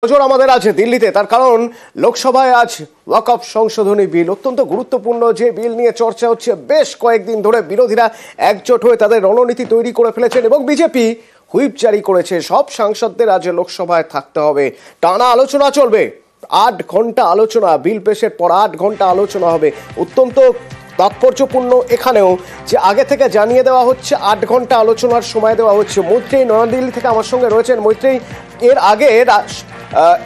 নজর আমাদের আছে দিল্লিতে, তার কারণ লোকসভায় আজ ওয়াকফ সংশোধনী বিল, অত্যন্ত গুরুত্বপূর্ণ যে বিল নিয়ে চর্চা হচ্ছে বেশ কয়েকদিন ধরে। বিরোধীরা একজোট হয়ে তাদের রণনীতি তৈরি করে ফেলেছেন এবং বিজেপি হুইপ জারি করেছে সব সাংসদদের আজ লোকসভায় থাকতে হবে। টানা আলোচনা চলবে, 8 ঘন্টা আলোচনা, বিল পেশের পর 8 ঘন্টা আলোচনা হবে। অত্যন্ত তাৎপর্যপূর্ণ এখানেও যে আগে থেকে জানিয়ে দেওয়া হচ্ছে 8 ঘন্টা আলোচনার সময় দেওয়া হচ্ছে। মৈত্রেয়ী নয়াদিল্লি থেকে আমার সঙ্গে রয়েছেন। মৈত্রেয়ী, এর আগে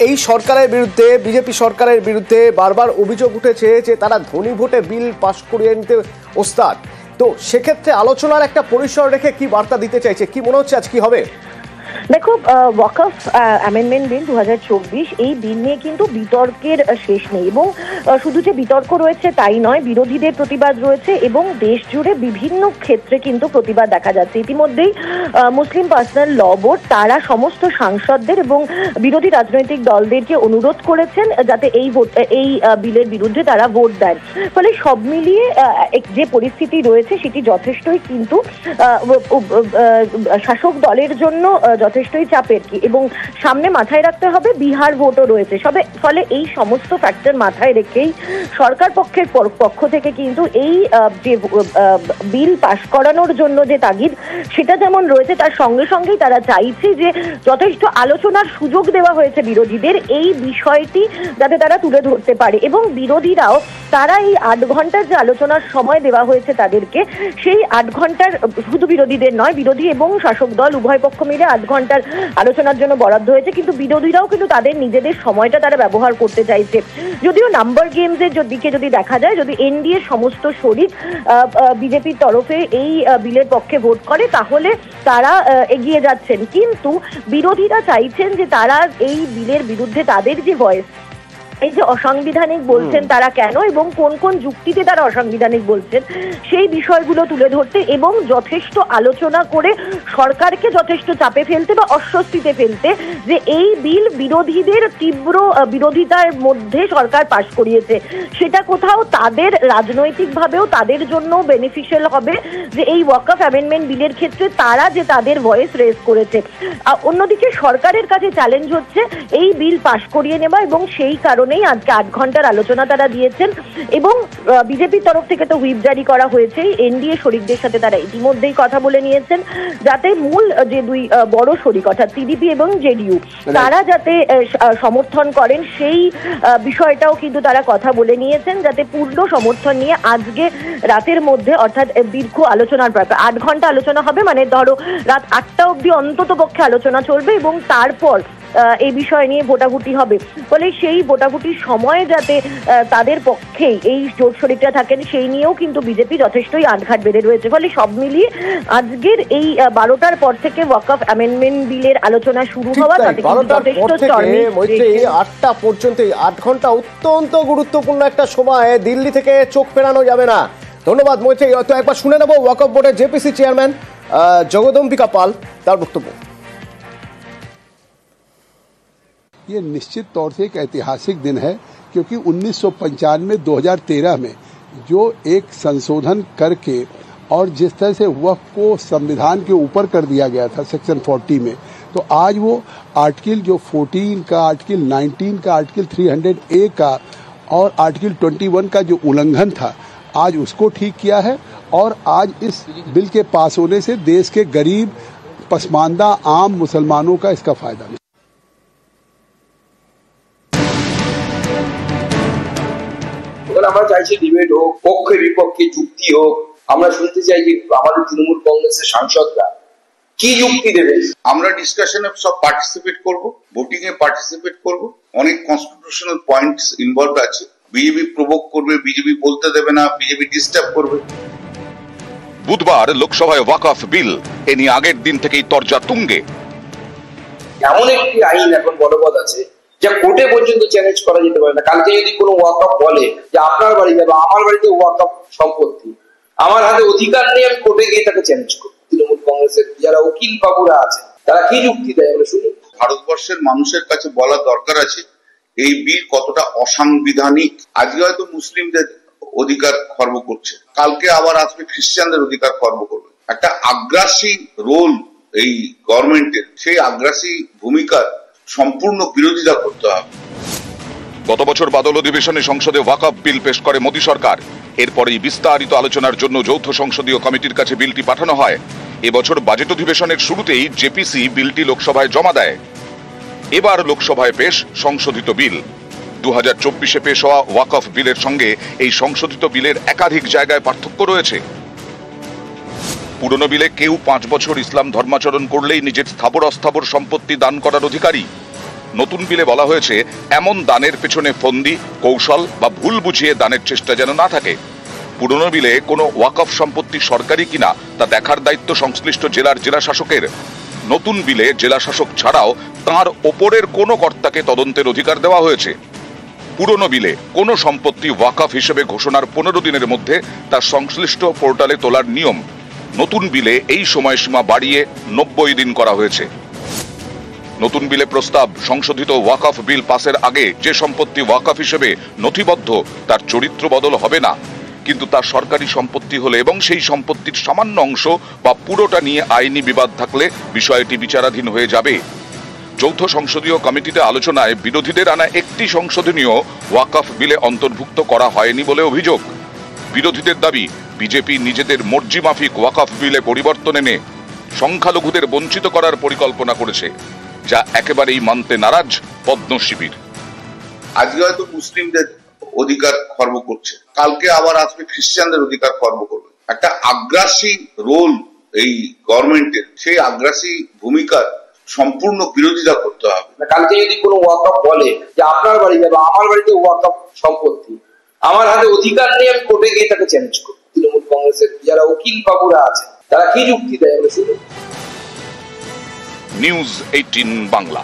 এই সরকারের বিরুদ্ধে, বিজেপি সরকারের বিরুদ্ধে বারবার অভিযোগ উঠেছে যে তারা ধ্বনি ভোটে বিল পাশ করিয়ে নিতে ওস্তাদ। তো সেক্ষেত্রে আলোচনার একটা পরিসর রেখে কি বার্তা দিতে চাইছে, কি মনে হচ্ছে আজ কি হবে? দেখো, ওয়াকফ অ্যামেন্ডমেন্ট বিল 2024 এই বিল নিয়ে কিন্তু বিতর্কের শেষ নেই এবং শুধু যে বিতর্ক রয়েছে তাই নয়, বিরোধীদের প্রতিবাদ রয়েছে এবং দেশ জুড়ে বিভিন্ন ক্ষেত্রে কিন্তু প্রতিবাদ দেখা যাচ্ছে। ইতিমধ্যেই মুসলিম পার্সোনাল ল বোর্ড তারা সমস্ত সাংসদদের এবং বিরোধী রাজনৈতিক দলদেরকে অনুরোধ করেছেন যাতে এই বিলের বিরুদ্ধে তারা ভোট দেন। ফলে সব মিলিয়ে যে পরিস্থিতি রয়েছে সেটি যথেষ্টই কিন্তু শাসক দলের জন্য যথেষ্টই চাপের এবং সামনে মাথায় রাখতে হবে বিহার ভোটও রয়েছে। ফলে এই সমস্ত ফ্যাক্টর মাথায় রেখেই সরকার পক্ষের পক্ষ থেকে কিন্তু এই যে বিল পাশ করানোর জন্য যে তাগিদ সেটা যেমন রয়েছে, তার সঙ্গে সঙ্গেই তারা চাইছে যে যথেষ্ট আলোচনার সুযোগ দেওয়া হয়েছে বিরোধীদের এই বিষয়টি যাতে তারা তুলে ধরতে পারে এবং বিরোধীরাও তারা এই 8 ঘন্টার যে আলোচনার সময় দেওয়া হয়েছে তাদেরকে, সেই 8 ঘন্টার শুধু বিরোধীদের নয়, বিরোধী এবং শাসক দল উভয় পক্ষ মিলে 8 ঘন্টার আলোচনার জন্য বরাদ্দ হয়েছে, কিন্তু বিরোধীরাও কিন্তু তাদের নিজেদের সময়টা তারা ব্যবহার করতে চাইছে। যদিও নাম্বার গেমসের দিকে যদি দেখা যায়, যদি এনডিএ সমস্ত শরিক বিজেপির তরফে এই বিলের পক্ষে ভোট করে তাহলে তারা এগিয়ে যাচ্ছেন, কিন্তু বিরোধীরা চাইছেন যে তারা এই বিলের বিরুদ্ধে তাদের যে ভয়েস, এই যে অসাংবিধানিক বলছেন তারা কেন এবং কোন কোন যুক্তিতে তারা অসাংবিধানিক বলছেন সেই বিষয়গুলো তুলে ধরতে এবং যথেষ্ট আলোচনা করে সরকারকে যথেষ্ট চাপে ফেলতে বা অস্বস্তিতে ফেলতে যে এই বিল বিরোধীদের তীব্র বিরোধিতার মধ্যে সরকার পাশ করিয়েছে, সেটা কোথাও তাদের রাজনৈতিকভাবেও তাদের জন্য বেনিফিশিয়াল হবে যে এই ওয়াকফ অ্যামেন্ডমেন্ট বিলের ক্ষেত্রে তারা যে তাদের ভয়েস রেজ করেছে। অন্যদিকে সরকারের কাছে চ্যালেঞ্জ হচ্ছে এই বিল পাশ করিয়ে নেওয়া এবং সেই কারণে আজকে 8 ঘন্টার আলোচনা তারা দিয়েছেন এবং বিজেপির তরফ থেকে তো হুইপ জারি করা হয়েছে। এনডিএ শরিকদের সাথে তারা ইতিমধ্যেই কথা বলে নিয়েছেন যাতে মূল যে দুই বড় শরিক অর্থাৎ টিডিপি এবং জেডিইউ তারা যাতে সমর্থন করেন সেই বিষয়টাও কিন্তু তারা কথা বলে নিয়েছেন, যাতে পূর্ণ সমর্থন নিয়ে আজকে রাতের মধ্যে অর্থাৎ দীর্ঘ আলোচনার ব্যাপার 8 ঘন্টা আলোচনা হবে, মানে ধরো রাত 8টা অবধি অন্তত পক্ষে আলোচনা চলবে এবং তারপর এই বিষয় নিয়ে ভোটাভুটি হবে। ফলে সেই ভোটাভুটির সময় যাতে তাদের পক্ষেই এই জোট শরিকরা থাকেন সেই নিয়েও কিন্তু বিজেপি যথেষ্টই আটঘাট বেড়ে রয়েছে। ফলে সব মিলিয়ে আজকের এই 12টার পর থেকে ওয়াকফ অ্যামেন্ডমেন্ট বিলের আলোচনা শুরু হওয়া, তাতে যথেষ্ট 8টা পর্যন্ত 8 ঘন্টা অত্যন্ত গুরুত্বপূর্ণ একটা সময়, দিল্লি থেকে চোখ ফেরানো যাবে না। ধন্যবাদ মৈত্রেয়ী। তো একবার শুনে নেব ওয়াকফ বোর্ডের জেপিসি চেয়ারম্যান জগদম্बिका पाल তার বক্তব্য। ये निश्चित तौर से एक ऐतिहासिक दिन है क्योंकि 1995-2013 में जो एक संशोधन करके और जिस तरह से वक्फ को संविधान के ऊपर कर दिया गया था सेक्शन 40 में, तो आज वो आर्टिकल जो 14 का, आर्टिकल 19 का, आर्टिकल 300A का और आर्टिकल 21 का जो उल्लंघन था आज उसको ठीक किया है और आज इस बिल के पास होने से देश के गरीब पसमानदा आम मुसलमानों का इसका फायदा मिला। আমরা চাইছি ডিবেট হোক, পক্ষে বিপক্ষে যুক্তি হোক। আমরা শুনতে চাই যে আমাদের তৃণমূল কংগ্রেসের সাংসদরা কি যুক্তি দেবে। আমরা ডিসকাশনে সব পার্টিসিপেট করব, ভোটিং এ পার্টিসিপেট করব। অনেক কনস্টিটিউশনাল পয়েন্টস ইনভলভ আছে। বিজেপি প্রভোক করবে, বিজেপি বলতে দেবে না, বিজেপি ডিস্টার্ব করবে। বুধবার লোকসভায় ওয়াকফ বিল এ নিয়ে আগের দিন থেকেই তরজা তুঙ্গে। এমন একটি আইন এখন বলবৎ আছে যা কোর্টে পর্যন্ত চ্যালেঞ্জ করা যেতে পারে না। কালকে যদি কোনো ওয়াকফ বলে যে আপনার বাড়িতে বা আমার বাড়িতে ওয়াকফ সম্পত্তি, আমার হাতে অধিকার নেই, আমি কোর্টে গিয়ে তাকে চ্যালেঞ্জ করব। তৃণমূল কংগ্রেসের যারা উকিল বাবুরা আছে তারা কি যুক্তি দেয় আমরা শুনি। ভারতবর্ষের মানুষের কাছে বলা দরকার আছে এই বিল কতটা অসাংবিধানিক। আজকে হয়তো মুসলিমদের অধিকার খর্ব করছে, কালকে আবার আসবে খ্রিস্টানদের অধিকার খর্ব করবে। একটা আগ্রাসী রোল এই গভর্নমেন্টের, সেই আগ্রাসী ভূমিকার সম্পূর্ণ বিরোধিতা করতে হবে। গত বছর বাদল অধিবেশনে সংসদে ওয়াকফ বিল পেশ করে মোদী সরকার। এরপরেই বিস্তারিত আলোচনার জন্য যৌথ সংসদীয় কমিটির কাছে বিলটি পাঠানো হয়। এবছর বাজেট অধিবেশনের শুরুতেই জেপিসি বিলটি লোকসভায় জমা দেয়। এবার লোকসভায় পেশ সংশোধিত বিল। 2024-এ পেশ হওয়া ওয়াকফ বিলের সঙ্গে এই সংশোধিত বিলের একাধিক জায়গায় পার্থক্য রয়েছে। পুরনো বিলে কেউ 5 বছর ইসলাম ধর্মাচরণ করলেই নিজের স্থাবর অস্থাবর সম্পত্তি দান করার অধিকারী। নতুন বিলে বলা হয়েছে এমন দানের পেছনে ফন্দি, কৌশল বা ভুল বুঝিয়ে দানের চেষ্টা যেন না থাকে। পুরনো বিলে কোনো ওয়াকফ সম্পত্তি সরকারি কিনা তা দেখার দায়িত্ব সংশ্লিষ্ট জেলার জেলাশাসকের। নতুন বিলে জেলাশাসক ছাড়াও তাঁর ওপরের কোনো কর্তাকে তদন্তের অধিকার দেওয়া হয়েছে। পুরনো বিলে কোনো সম্পত্তি ওয়াকফ হিসেবে ঘোষণার 15 দিনের মধ্যে তার সংশ্লিষ্ট পোর্টালে তোলার নিয়ম। নতুন বিলে এই সময়সীমা বাড়িয়ে 90 দিন করা হয়েছে। নতুন বিলে প্রস্তাব, সংশোধিত ওয়াকফ বিল পাসের আগে যে সম্পত্তি ওয়াকফ হিসেবে নথিবদ্ধ তার চরিত্র বদল হবে না, কিন্তু তার সরকারি সম্পত্তি হলে এবং সেই সম্পত্তির সামান্য অংশ বা পুরোটা নিয়ে আইনি বিবাদ থাকলে বিষয়টি বিচারাধীন হয়ে যাবে। যৌথ সংসদীয় কমিটিতে আলোচনায় বিরোধীদের আনা একটি সংশোধনীয় ওয়াকফ বিলে অন্তর্ভুক্ত করা হয়নি বলে অভিযোগ। বিরোধীদের দাবি, বিজেপি নিজেদের মর্জি মাফিক ওয়াকফ বিলে পরিবর্তন এনে সংখ্যালঘুদের বঞ্চিত করার পরিকল্পনা করেছে, যা একেবারেই মানতে নারাজ পদ্ম শিবির। আজকে হয়তো মুসলিমদের অধিকার খর্ব করছে, কালকে আবার আসবে খ্রিস্টানদের অধিকার খর্ব করবে। একটা আগ্রাসী রোল এই গভর্নমেন্টের, সেই আগ্রাসী ভূমিকার সম্পূর্ণ বিরোধিতা করতে হবে। কালকে যদি কোনো ওয়াকফ বলে যে আপনার বাড়ি বা আমার বাড়িতে ওয়াকফ সম্পত্তি, আমার হাতে অধিকার নেই, আমি কোর্টে গিয়ে তাকে চ্যালেঞ্জ করব। তৃণমূল কংগ্রেসের যারা উকিল বাবুরা আছে তারা কি যুক্তি দেয়? নিউজ 18 বাংলা।